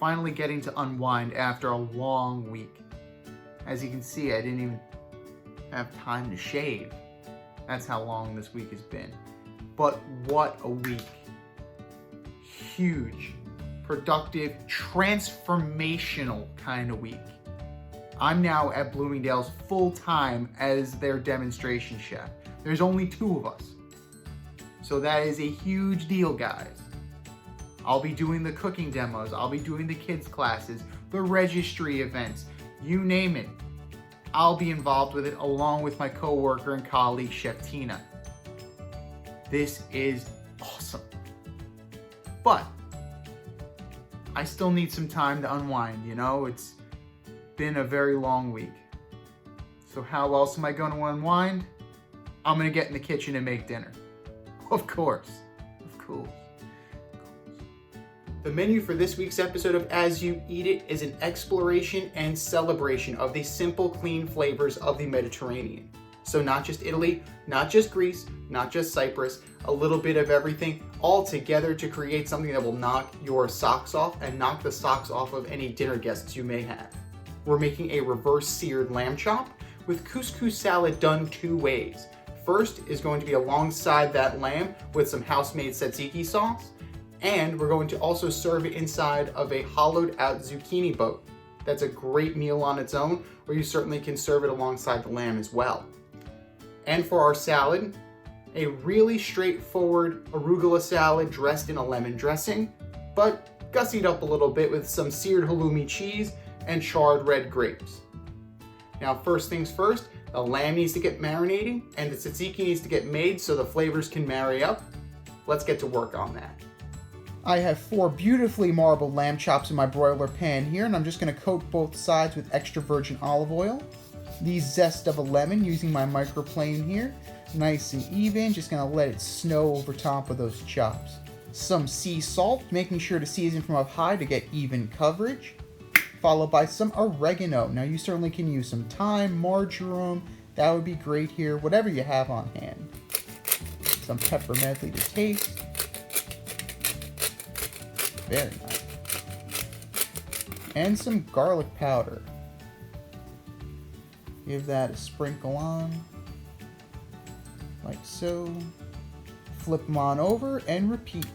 finally getting to unwind after a long week. As you can see, I didn't even have time to shave. That's how long this week has been. But what a week. Huge, productive, transformational kind of week. I'm now at Bloomingdale's full time as their demonstration chef. There's only 2 of us. So that is a huge deal, guys. I'll be doing the cooking demos, I'll be doing the kids classes, the registry events, you name it. I'll be involved with it along with my coworker and colleague, Chef Tina. This is awesome. But I still need some time to unwind, you know? It's been a very long week. So how else am I going to unwind? I'm going to get in the kitchen and make dinner. Of course. Of course. The menu for this week's episode of As You Eat It is an exploration and celebration of the simple, clean flavors of the Mediterranean. So not just Italy, not just Greece, not just Cyprus, a little bit of everything, all together to create something that will knock your socks off and knock the socks off of any dinner guests you may have. We're making a reverse seared lamb chop with couscous salad done 2 ways. First is going to be alongside that lamb with some house-made tzatziki sauce. And we're going to also serve it inside of a hollowed out zucchini boat. That's a great meal on its own, or you certainly can serve it alongside the lamb as well. And for our salad, a really straightforward arugula salad dressed in a lemon dressing, but gussied up a little bit with some seared halloumi cheese and charred red grapes. Now, first things first, the lamb needs to get marinating and the tzatziki needs to get made so the flavors can marry up. Let's get to work on that. I have 4 beautifully marbled lamb chops in my broiler pan here, and I'm just going to coat both sides with extra virgin olive oil. The zest of a lemon using my microplane here. Nice and even, just going to let it snow over top of those chops. Some sea salt, making sure to season from up high to get even coverage. Followed by some oregano. Now you certainly can use some thyme, marjoram, that would be great here, whatever you have on hand. Some pepper medley to taste. Very nice. And some garlic powder. Give that a sprinkle on. Like so. Flip them on over and repeat.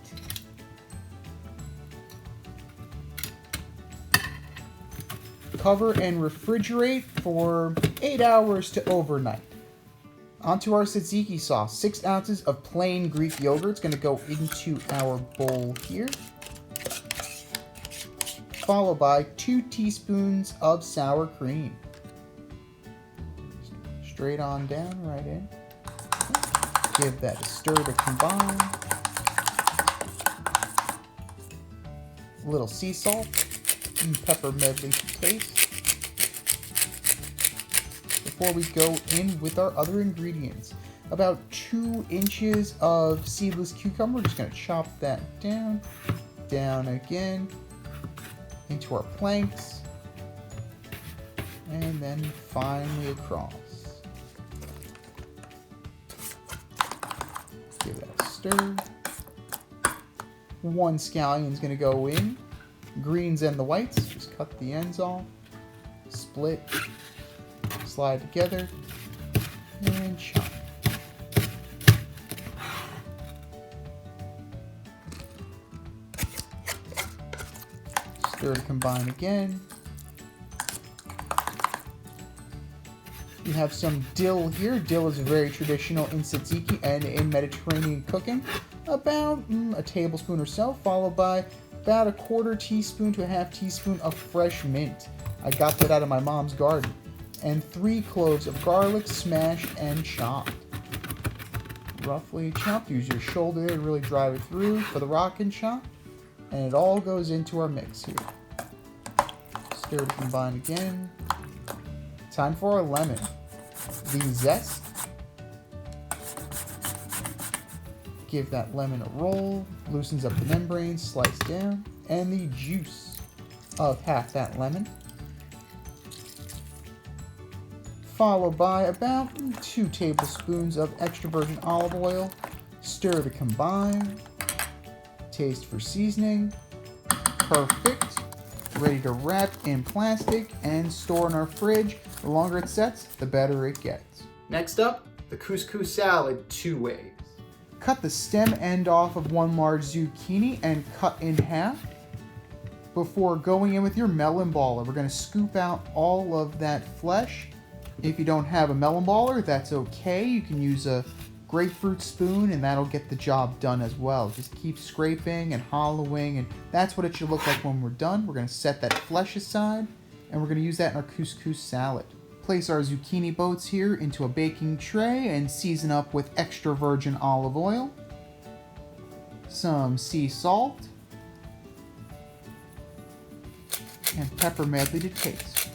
Cover and refrigerate for 8 hours to overnight. Onto our tzatziki sauce. 6 ounces of plain Greek yogurt is going to go into our bowl here. Followed by 2 teaspoons of sour cream. Straight on down, right in. Give that a stir to combine. A little sea salt and pepper medley to taste. Before we go in with our other ingredients, about 2 inches of seedless cucumber. We're just going to chop that down, down again. Into our planks, and then finally across. Give that a stir. 1 scallion is going to go in. Greens and the whites, just cut the ends off. Split, slide together, and chop. Stir to combine again. You have some dill here. Dill is very traditional in tzatziki and in Mediterranean cooking. About a tablespoon or so, followed by about a 1/4 teaspoon to a 1/2 teaspoon of fresh mint. I got that out of my mom's garden. And 3 cloves of garlic smashed and chopped. Roughly chopped. Use your shoulder there to really drive it through for the rock and chop. And it all goes into our mix here. Stir to combine again. Time for our lemon. The zest. Give that lemon a roll. Loosens up the membrane, slice down. And the juice of half that lemon. Followed by about 2 tablespoons of extra virgin olive oil. Stir to combine. Taste for seasoning. Perfect. ready to wrap in plastic and store in our fridge. The longer it sets, the better it gets. Next up, the couscous salad 2 ways. Cut the stem end off of one large zucchini and cut in half. Before going in with your melon baller, we're going to scoop out all of that flesh. If you don't have a melon baller, that's okay. You can use a grapefruit spoon and that'll get the job done as well. Just keep scraping and hollowing, and that's what it should look like when we're done. We're going to set that flesh aside and we're going to use that in our couscous salad. Place our zucchini boats here into a baking tray and season up with extra virgin olive oil, some sea salt, and pepper medley to taste.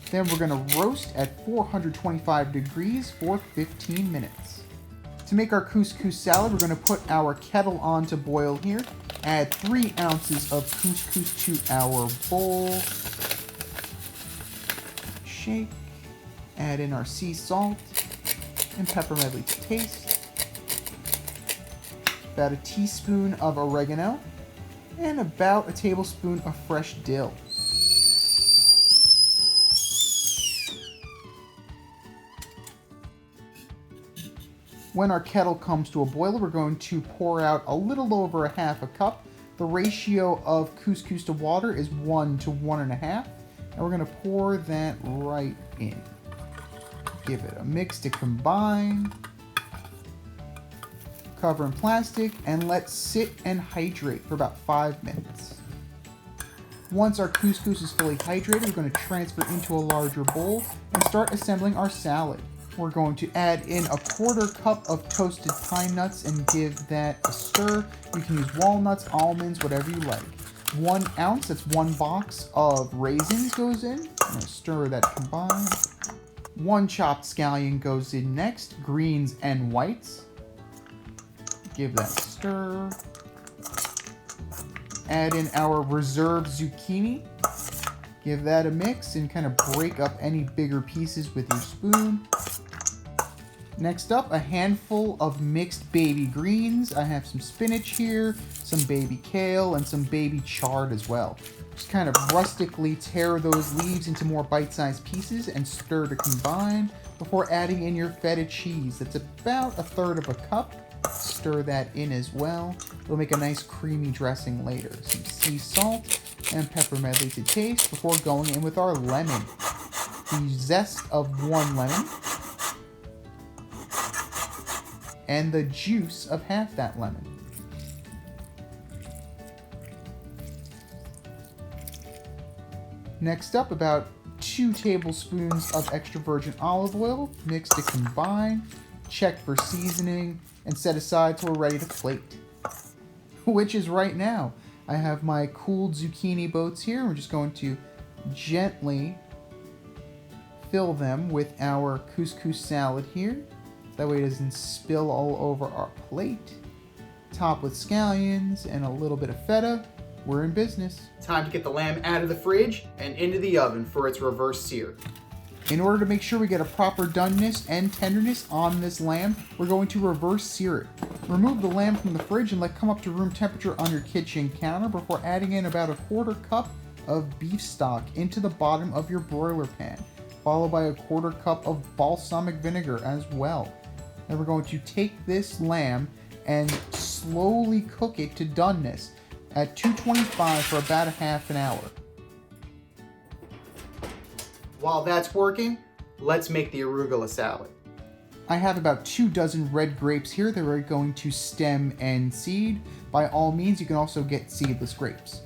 Then we're going to roast at 425 degrees for 15 minutes. To make our couscous salad, we're going to put our kettle on to boil here. Add 3 ounces of couscous to our bowl. Shake, add in our sea salt and pepper medley to taste, about a teaspoon of oregano, and about a tablespoon of fresh dill. When our kettle comes to a boil, we're going to pour out a little over a half a cup. The ratio of couscous to water is 1 to 1.5. And we're going to pour that right in. Give it a mix to combine. Cover in plastic and let sit and hydrate for about 5 minutes. Once our couscous is fully hydrated, we're going to transfer into a larger bowl and start assembling our salad. We're going to add in a 1/4 cup of toasted pine nuts and give that a stir. You can use walnuts, almonds, whatever you like. 1 ounce, that's 1 box of raisins goes in. I'm going to stir that combined. 1 chopped scallion goes in next, greens and whites. Give that a stir. Add in our reserved zucchini. Give that a mix and kind of break up any bigger pieces with your spoon. Next up, a handful of mixed baby greens. I have some spinach here, some baby kale, and some baby chard as well. Just kind of rustically tear those leaves into more bite-sized pieces and stir to combine before adding in your feta cheese. That's about 1/3 cup. Stir that in as well. It'll make a nice creamy dressing later. Some sea salt and pepper medley to taste before going in with our lemon. The zest of 1 lemon and the juice of half that lemon. Next up, about 2 tablespoons of extra virgin olive oil, mix to combine, check for seasoning, and set aside till we're ready to plate. Which is right now. I have my cooled zucchini boats here. We're just going to gently fill them with our couscous salad here. That way it doesn't spill all over our plate. Top with scallions and a little bit of feta. We're in business. Time to get the lamb out of the fridge and into the oven for its reverse sear. In order to make sure we get a proper doneness and tenderness on this lamb, we're going to reverse sear it. Remove the lamb from the fridge and let come up to room temperature on your kitchen counter before adding in about a 1/4 cup of beef stock into the bottom of your broiler pan, followed by a 1/4 cup of balsamic vinegar as well. Then we're going to take this lamb and slowly cook it to doneness at 225 for about a half an hour. While that's working, let's make the arugula salad. I have about 2 dozen red grapes here that we're going to stem and seed. By all means, you can also get seedless grapes.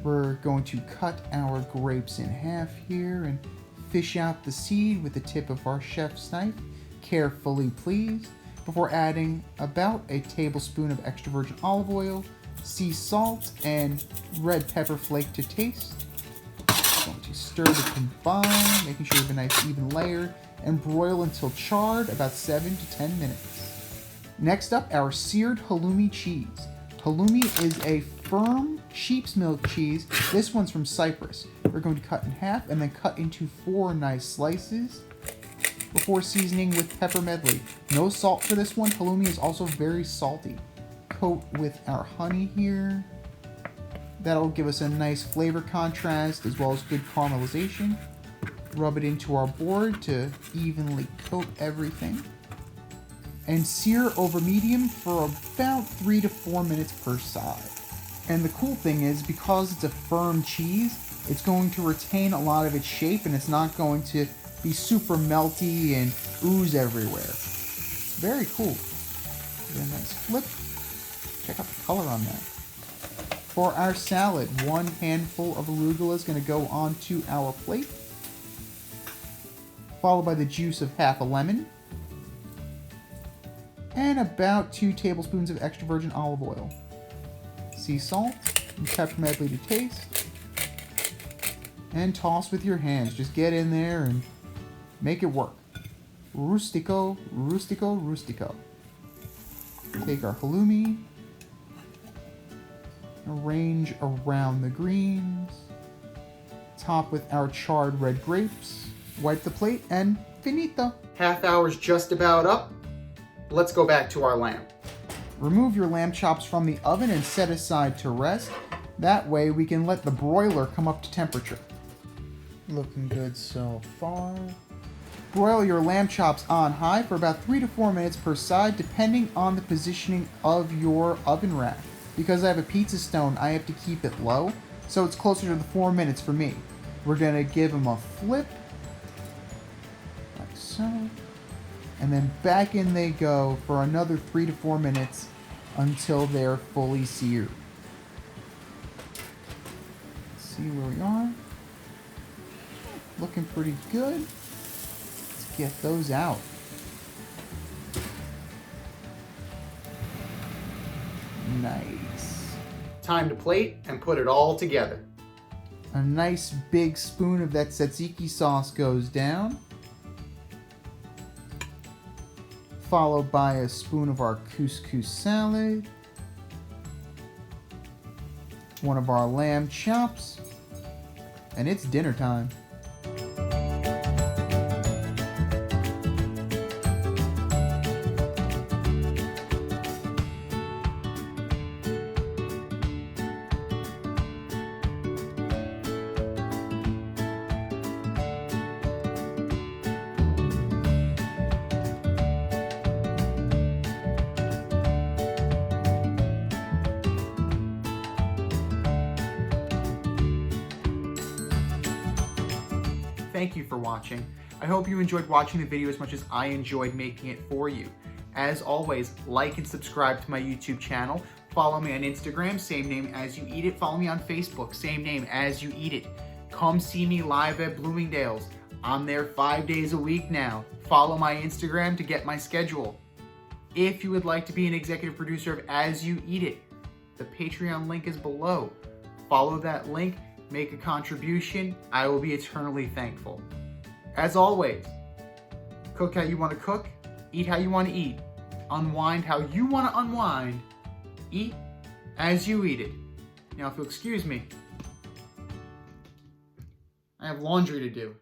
We're going to cut our grapes in half here and fish out the seed with the tip of our chef's knife. Carefully, please, before adding about a tablespoon of extra virgin olive oil, sea salt, and red pepper flake to taste. Going to stir to combine, making sure you have a nice even layer, and broil until charred, about 7 to 10 minutes. Next up, our seared halloumi cheese. Halloumi is a firm sheep's milk cheese. This one's from Cyprus. We're going to cut in half and then cut into 4 nice slices before seasoning with pepper medley. No salt for this one. Halloumi is also very salty. Coat with our honey here. That'll give us a nice flavor contrast as well as good caramelization. Rub it into our board to evenly coat everything. And sear over medium for about 3 to 4 minutes per side. And the cool thing is, because it's a firm cheese, it's going to retain a lot of its shape and it's not going to be super melty and ooze everywhere. Very cool. Get a nice flip. Check out the color on that. For our salad, 1 handful of arugula is going to go onto our plate, followed by the juice of half a lemon, and about 2 tablespoons of extra virgin olive oil. Sea salt and pepper medley to taste, and toss with your hands. Just get in there and make it work. Rustico, rustico, rustico. Take our halloumi, arrange around the greens, top with our charred red grapes, wipe the plate, and finito. Half hour's just about up. Let's go back to our lamb. Remove your lamb chops from the oven and set aside to rest. That way we can let the broiler come up to temperature. Looking good so far. Broil your lamb chops on high for about 3 to 4 minutes per side, depending on the positioning of your oven rack. Because I have a pizza stone, I have to keep it low, so it's closer to the 4 minutes for me. We're gonna give them a flip, like so, and then back in they go for another 3 to 4 minutes until they're fully seared. Let's see where we are. Looking pretty good. Let's get those out. Nice. Time to plate and put it all together. A nice big spoon of that tzatziki sauce goes down, followed by a spoon of our couscous salad, one of our lamb chops, and it's dinner time. Thank you for watching. I hope you enjoyed watching the video as much as I enjoyed making it for you. As always, like and subscribe to my YouTube channel. Follow me on Instagram, same name as you eat it. Follow me on Facebook, same name as you eat it. Come see me live at Bloomingdale's. I'm there 5 days a week now. Follow my Instagram to get my schedule. If you would like to be an executive producer of As You Eat It, the Patreon link is below. Follow that link. Make a contribution. I will be eternally thankful. As always, cook how you want to cook, eat how you want to eat, unwind how you want to unwind, eat as you eat it. Now, if you'll excuse me, I have laundry to do.